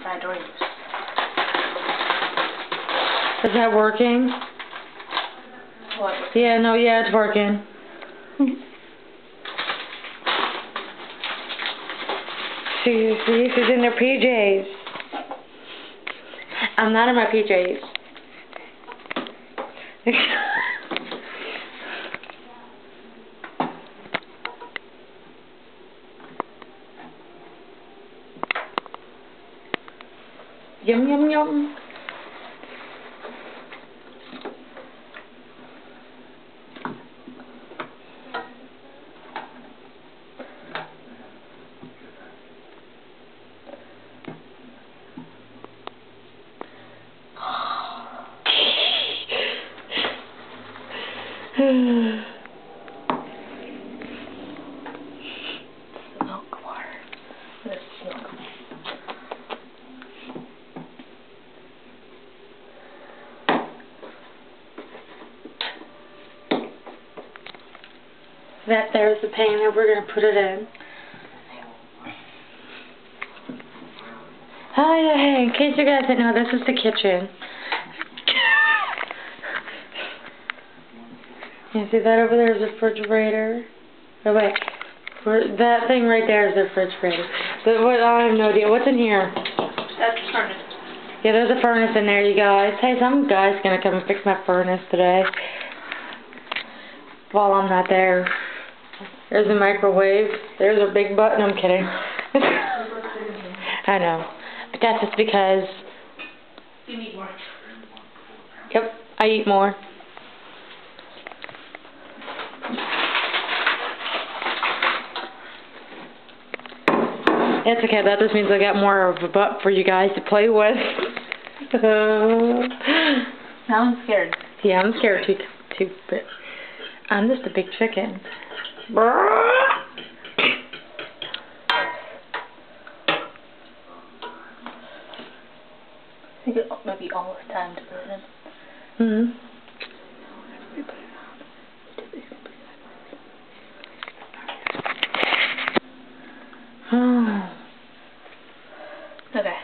fried Doritos. Is that working? What? Yeah, no, yeah, it's working. She's in her PJs. I'm not in my PJs. Yum, yum, yum. Milk water. This is milk. That there's the pan that we're going to put it in. Oh yeah, hey, in case you guys didn't know, this is the kitchen. You see that over there is a refrigerator? Oh wait, that thing right there is the refrigerator. But what, I have no idea. What's in here? That's the furnace. Yeah, there's a furnace in there, you guys. Hey, some guy's gonna come and fix my furnace today. While I'm not there. There's a microwave. There's a big button. I'm kidding. I know. But that's just because... You need more. Yep, I eat more. It's okay, that just means I got more of a butt for you guys to play with. Now I'm scared. Yeah, I'm scared too, but I'm just a big chicken. I think it might be almost time to put it in. Mm-hmm. Oh. Okay.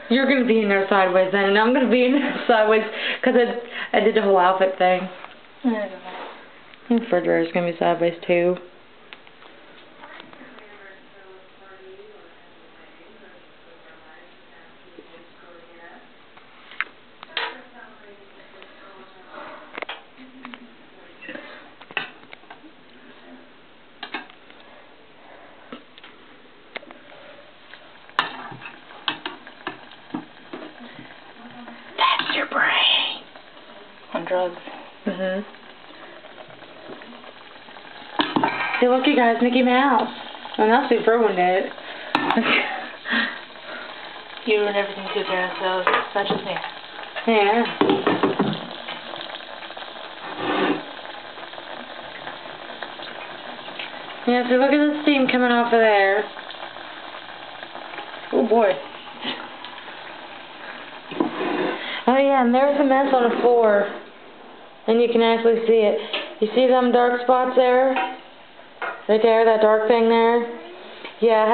You're going to be in there sideways then, and I'm going to be in there sideways because I did the whole outfit thing. The refrigerator's going to be sideways too. That's your brain. On drugs. Mhm. See, look, you guys, Mickey Mouse. Well, now Sue ruined it. You ruined everything too, Karen, so it's not just me. Yeah. Yeah, so look at the steam coming off of there. Oh boy. Oh yeah, and there's a mess on the floor. And you can actually see it. You see them dark spots there? Right there, that dark thing there? Yeah,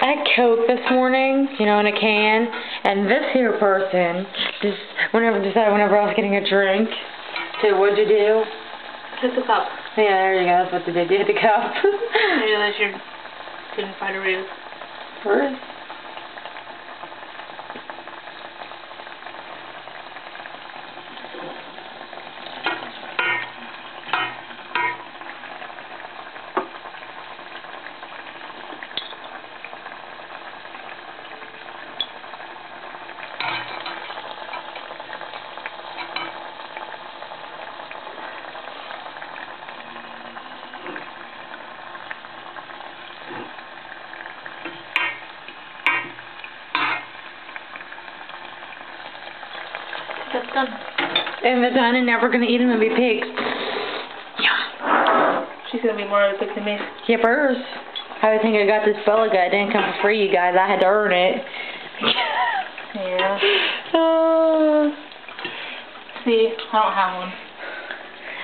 I had Coke this morning, you know, in a can. And this here person decided whenever I was getting a drink, said, what'd you do? Took the cup. Yeah, there you go. That's what they did. Hit the cup. Maybe that's your didn't find a reason. First. That's done. And they're done, and now we're going to eat them and be pigs. Yum. She's going to be more of a pig than me. Yeah, first. I would think I got this fella guy. It didn't come for free, you guys. I had to earn it. Yeah. Oh. See, I don't have one.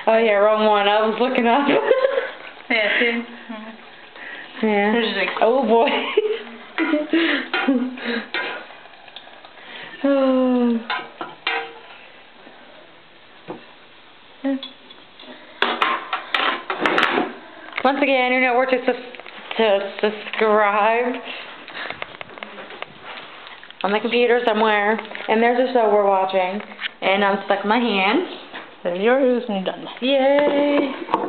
Oh, yeah, wrong one. I was looking up. Yeah, see? Yeah. There's like, oh, boy. Yeah. Once again, you know where to subscribe on the computer somewhere. And there's a show we're watching. And I'm stuck in my hand. There's yours and you're done. Yay!